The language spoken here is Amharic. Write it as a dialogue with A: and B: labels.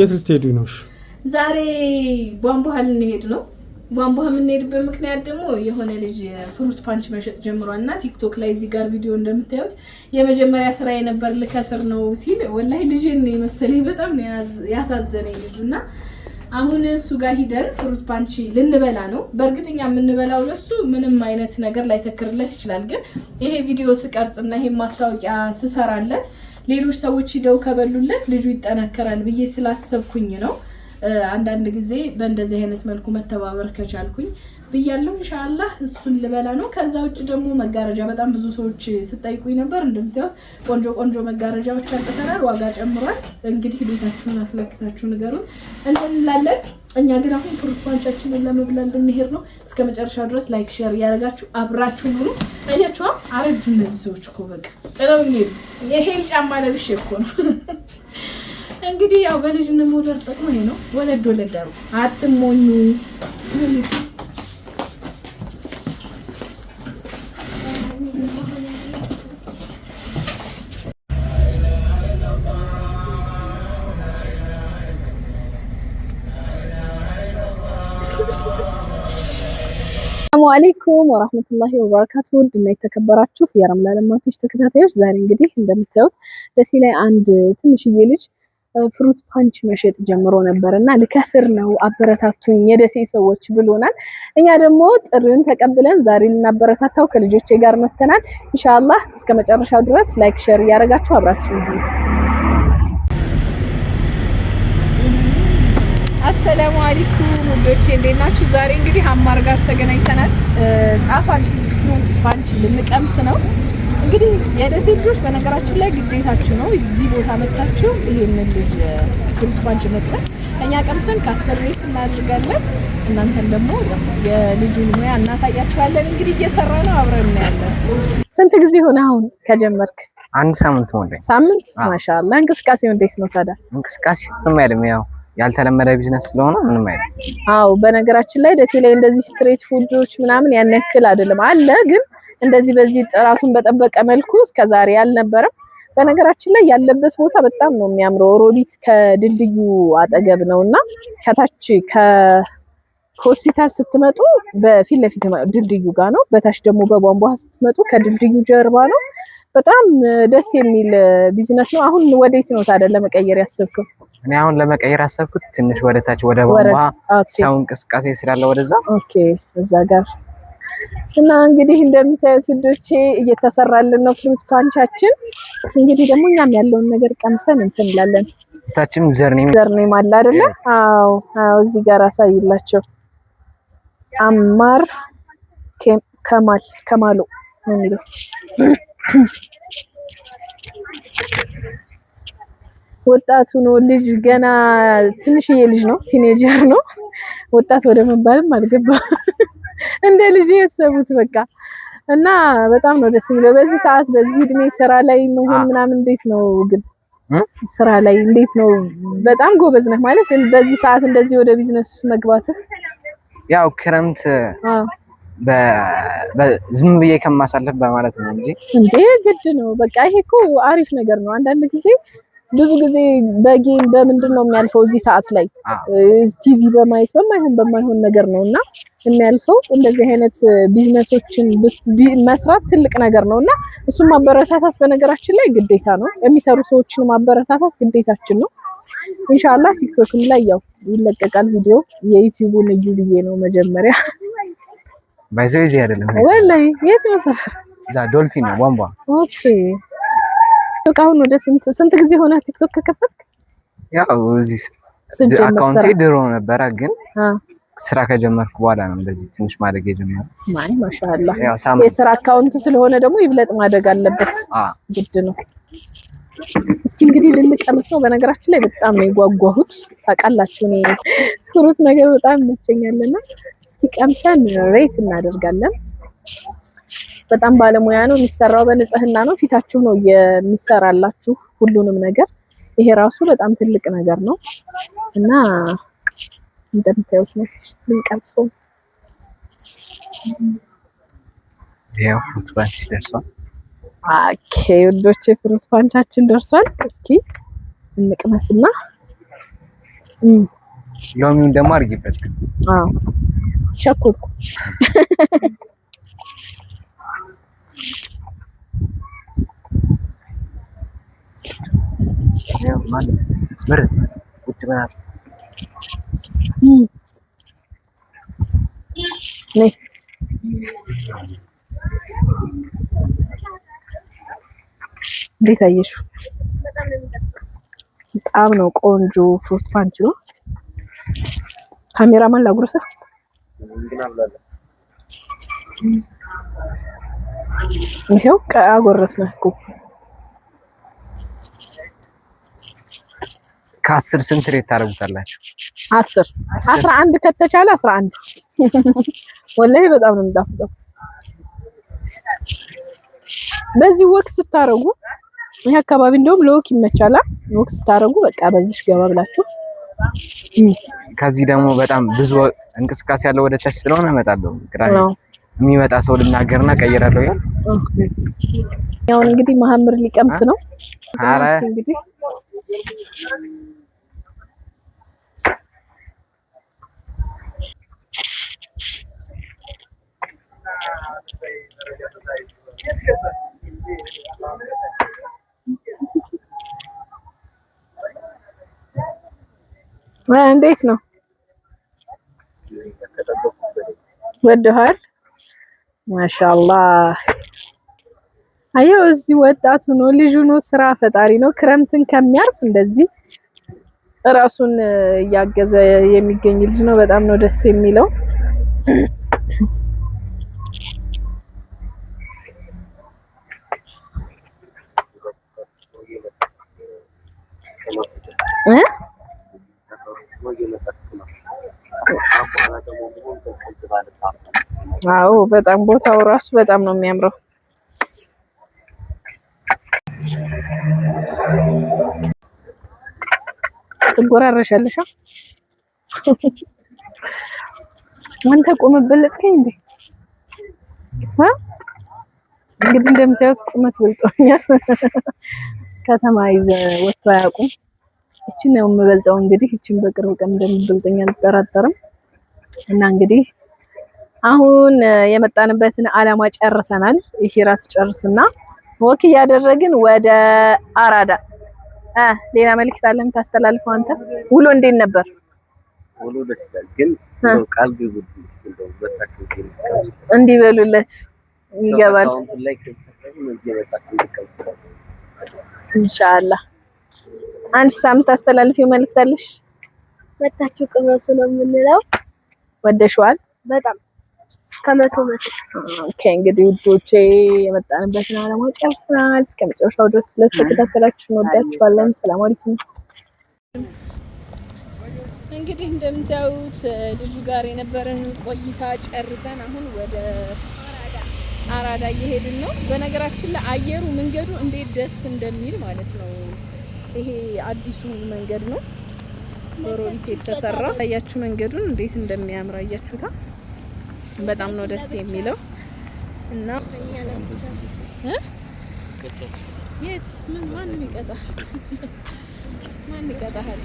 A: የት ልትሄዱ ነው?
B: ዛሬ ቧንቧ ልንሄድ ነው። ቧንቧ የምንሄድበት ምክንያት ደግሞ የሆነ ልጅ ፍሩት ፓንች መሸጥ ጀምሯልና ቲክቶክ ላይ እዚህ ጋር ቪዲዮ እንደምታዩት የመጀመሪያ ስራ የነበር ልከስር ነው ሲል ወላሂ ልጅን መሰለኝ በጣም ያሳዘነኝ ልጁና አሁን እሱ ጋር ሂደን ፍሩት ፓንች ልንበላ ነው። በእርግጠኛ የምንበላው ለሱ ምንም አይነት ነገር ላይ ተከርለት ይችላል። ግን ይሄ ቪዲዮ ስቀርጽና ይሄ ማስታወቂያ ስሰራለት ሌሎች ሰዎች ሂደው ከበሉለት ልጁ ይጠናከራል ብዬ ስላሰብኩኝ ነው። አንዳንድ ጊዜ በእንደዚህ አይነት መልኩ መተባበር ከቻልኩኝ ብያለሁ። ኢንሻአላህ እሱን ልበላ ነው። ከዛ ውጭ ደግሞ መጋረጃ በጣም ብዙ ሰዎች ስጠይቁኝ ነበር። እንደምታዩት ቆንጆ ቆንጆ መጋረጃዎች አጥተናል። ዋጋ ጨምሯል። እንግዲህ ቤታችሁን አስለክታችሁ ንገሩን እንላለን። እኛ ግን አሁን ፍሩት ፓንቻችንን ለመብላት ልንሄድ ነው። እስከ መጨረሻው ድረስ ላይክ ሼር ያደርጋችሁ አብራችሁን ሁኑ። አያችኋ አረጁ እነዚህ ሰዎች እኮ በቃ ጥለው ሄዱ። የሄል ጫማ ለብሼ እኮ ነው። እንግዲህ ያው በልጅነት ሞደር ጥቅሙ ይሄ ነው። ወለድ ወለድ አሩ አትሞኙ። ሰላም አለይኩም ወራህመቱላሂ ወበረካቱሁ። እና የተከበራችሁ የረምላ ለማፊሽ ተከታታዮች ዛሬ እንግዲህ እንደምታዩት ደሴ ላይ አንድ ትንሽዬ ልጅ ፍሩት ፓንች መሸጥ ጀምሮ ነበርና ልከስር ነው አበረታቱኝ የደሴ ሰዎች ብሎናል። እኛ ደግሞ ጥሪውን ተቀብለን ዛሬ ልናበረታታው ከልጆቼ ጋር መተናል። ኢንሻአላህ እስከ መጨረሻው ድረስ ላይክ ሼር ያደርጋችሁ አብራችሁ ሁኑ። አሰላሙ አለይኩም ወንዶቼ እንዴት ናችሁ? ዛሬ እንግዲህ አማር ጋር ተገናኝተናል። ጣፋጭ ፍሩት ፓንች ልንቀምስ ነው። እንግዲህ የደሴ ልጆች በነገራችን ላይ ግዴታችሁ ነው እዚህ ቦታ መጣችሁ ይሄንን ልጅ ፍሩት ፓንች መቅመስ። እኛ ቀምሰን ካሰሬት እናደርጋለን። እናንተም ደግሞ የልጁን ሙያ እናሳያችኋለን። እንግዲህ እየሰራ ነው አብረን እናያለን። ስንት ጊዜ ሆነ አሁን ከጀመርክ?
C: አንድ ሳምንት ሆነ።
B: ሳምንት? ማሻአላህ። እንቅስቃሴው እንዴት ነው ታዲያ?
C: እንቅስቃሴው ምንም አይደለም፣ ያው ያልተለመደ ቢዝነስ ስለሆነ ምንም አይደለም።
B: አዎ በነገራችን ላይ ደሴ ላይ እንደዚህ ስትሬት ፉዶች ምናምን ያን ያክል አይደለም አለ፣ ግን እንደዚህ በዚህ ጥራቱን በጠበቀ መልኩ እስከዛሬ አልነበረም። በነገራችን ላይ ያለበት ቦታ በጣም ነው የሚያምረው። ሮቢት ከድልድዩ አጠገብ ነውና ከታች ከሆስፒታል ስትመጡ በፊት ለፊት ድልድዩ ጋር ነው። በታች ደግሞ በቧንቧ ስትመጡ ከድልድዩ ጀርባ ነው። በጣም ደስ የሚል ቢዝነስ ነው። አሁን ወዴት ነው ታዲያ ለመቀየር ያሰብከው?
C: እኔ አሁን ለመቀየር ያሰብኩት ትንሽ ወደ ታች ወደ ቧንቧ ሰው እንቅስቃሴ ስላለ ወደዛ።
B: ኦኬ እዛ ጋር እና እንግዲህ እንደምታዩት ልጆቼ እየተሰራልን ነው ፍሩት ፓንቻችን። እንግዲህ ደግሞ እኛም ያለውን ነገር ቀምሰን እንትን እንላለን።
C: ታችም ዘርኔም
B: አለ አይደለ? አዎ አዎ እዚህ ጋር አሳይላቸው። አማር ከማሉ ነው የሚለው። ወጣቱ ነው ልጅ ገና ትንሽዬ ልጅ ነው፣ ቲኔጀር ነው። ወጣት ወደ መባልም አልገባ እንደ ልጅ ያሰቡት በቃ። እና በጣም ነው ደስ የሚለው በዚህ ሰዓት በዚህ እድሜ ስራ ላይ መሆን ምናምን። እንዴት ነው ግን ስራ ላይ እንዴት ነው? በጣም ጎበዝ ነህ ማለት በዚህ ሰዓት እንደዚህ ወደ ቢዝነስ መግባት።
C: ያው ክረምት ዝም ብዬ ከማሳለፍ በማለት ነው እንጂ
B: እንዴ ግድ ነው በቃ። ይሄ እኮ አሪፍ ነገር ነው። አንዳንድ ጊዜ ብዙ ጊዜ በጌም በምንድን ነው የሚያልፈው እዚህ ሰዓት ላይ ቲቪ በማየት በማይሆን ነገር ነውና የሚያልፈው። እንደዚህ አይነት ቢዝነሶችን መስራት ትልቅ ነገር ነውና እሱን ማበረታታት በነገራችን ላይ ግዴታ ነው። የሚሰሩ ሰዎችን ማበረታታት ግዴታችን ነው። ኢንሻአላህ ቲክቶክም ላይ ያው ይለቀቃል ቪዲዮ። የዩቲዩቡን እዩ ብዬ ነው መጀመሪያ
C: ባይዘው እዚህ አይደለም
B: ወላሂ። የት ነው ሰፈር?
C: እዛ ዶልፊን ነው ቧንቧ።
B: ኦኬ አሁን ወደ ስንት ጊዜ ሆነ ቲክቶክ ከከፈትክ?
C: ያው እዚህ አካውንቴ ድሮ ነበረ፣ ግን ስራ ከጀመርኩ በኋላ ነው እንደዚህ ትንሽ ማደግ የጀመረው።
B: ማሻአላህ የስራ አካውንት ስለሆነ ደግሞ ይብለጥ ማደግ አለበት፣ ግድ ነው። እስኪ እንግዲህ ልንቀምስ ነው። በነገራችን ላይ በጣም ነው የጓጓሁት ታውቃላችሁ። እኔ ፍሩት ነገር በጣም ይመቸኛልና እስኪ ቀምሰን ሬት እናደርጋለን። በጣም ባለሙያ ነው የሚሰራው፣ በንጽህና ነው። ፊታችሁ ነው የሚሰራላችሁ ሁሉንም ነገር። ይሄ ራሱ በጣም ትልቅ ነገር ነው እና እንደምታዩት ነው ልንቀምሰው።
C: ያው ፍሩት ፓንች ደርሷል።
B: ኦኬ ውዶቼ ፍሩት ፓንቻችን ደርሷል። እስኪ እንቅመስና
C: ሎሚውን ደግሞ አድርጊበት።
B: አዎ ቸኮልኩ።
C: ምርጥ ቁጭ በል
B: ነይ እንዴት አየሽው? በጣም ነው ቆንጆ ፍሩት ፓንች ነው። ካሜራማን ላጉርሰ ይሄው አጎረስን እኮ።
C: ከ10 ስንት ሬት ታረጉታላችሁ?
B: 10 11 ከተቻለ 11 ወላሂ በጣም ነው የሚጣፍጠው። በዚህ ወቅት ስታረጉ ይሄ አካባቢ እንደውም ለወክ ይመቻላ። ወቅት ስታረጉ በቃ በዚህ ገባ ብላችሁ።
C: ከዚህ ደግሞ በጣም ብዙ እንቅስቃሴ ያለው ወደ ታች ስለሆነ እመጣለሁ። የሚመጣ ሰው ልናገርና ቀይራለሁ። ያው
B: እንግዲህ መሐመድ ሊቀምስ ነው።
C: አረ
B: እንግዲህ እንዴት ነው? ወደሃል? ማሻአላህ። አየው እዚህ ወጣቱ ነው፣ ልጁ ነው፣ ስራ ፈጣሪ ነው። ክረምትን ከሚያርፍ እንደዚህ ራሱን እያገዘ የሚገኝ ልጅ ነው። በጣም ነው ደስ የሚለው። አዎ በጣም ቦታው ራሱ በጣም ነው የሚያምረው። ትጎራረሻለሽ አንተ ቆመበለጥከኝ እንዴ? እንግዲህ እንደምታዩት ቁመት በልጦኛል። ከተማ ወጥቶ አያውቁም። እቺን ነው የምበልጠው። እንግዲህ እቺን በቅርብ ቀን እንደምበልጠኝ አልጠራጠርም። እና እንግዲህ አሁን የመጣንበትን አላማ ጨርሰናል። ኢሂራት ጨርስና ወክ እያደረግን ወደ አራዳ። ሌላ መልእክት አለ የምታስተላልፈው አንተ? ውሎ እንዴት ነበር?
C: ውሎ ደስ ይላል፣ ግን ቃል ቢጉድልስ
B: እንዲበሉለት ይገባል ኢንሻአላህ። አንድ ሳምንት አስተላልፊው መልእክት አለሽ?
A: መታችሁ ቅመሱ ነው የምንለው።
B: ወደሽዋል?
A: በጣም ከመቶ።
B: ኦኬ እንግዲህ ውዶቼ የመጣንበትን አላማ ጨርሰናል። እስከ መጨረሻው ድረስ ስለተከታተላችሁ እንወዳችኋለን። ሰላም አለይኩም። እንግዲህ እንደምታዩት ልጁ ጋር የነበረን ቆይታ ጨርሰን አሁን ወደ አራዳ እየሄድን ነው። በነገራችን ላይ አየሩ መንገዱ እንዴት ደስ እንደሚል ማለት ነው። ይሄ አዲሱ መንገድ ነው በሮቢት የተሰራ። አያችሁ መንገዱን እንዴት እንደሚያምር አያችሁታ። በጣም ነው ደስ የሚለው እና የት ማን ይቀጣል? ማን ይቀጣል?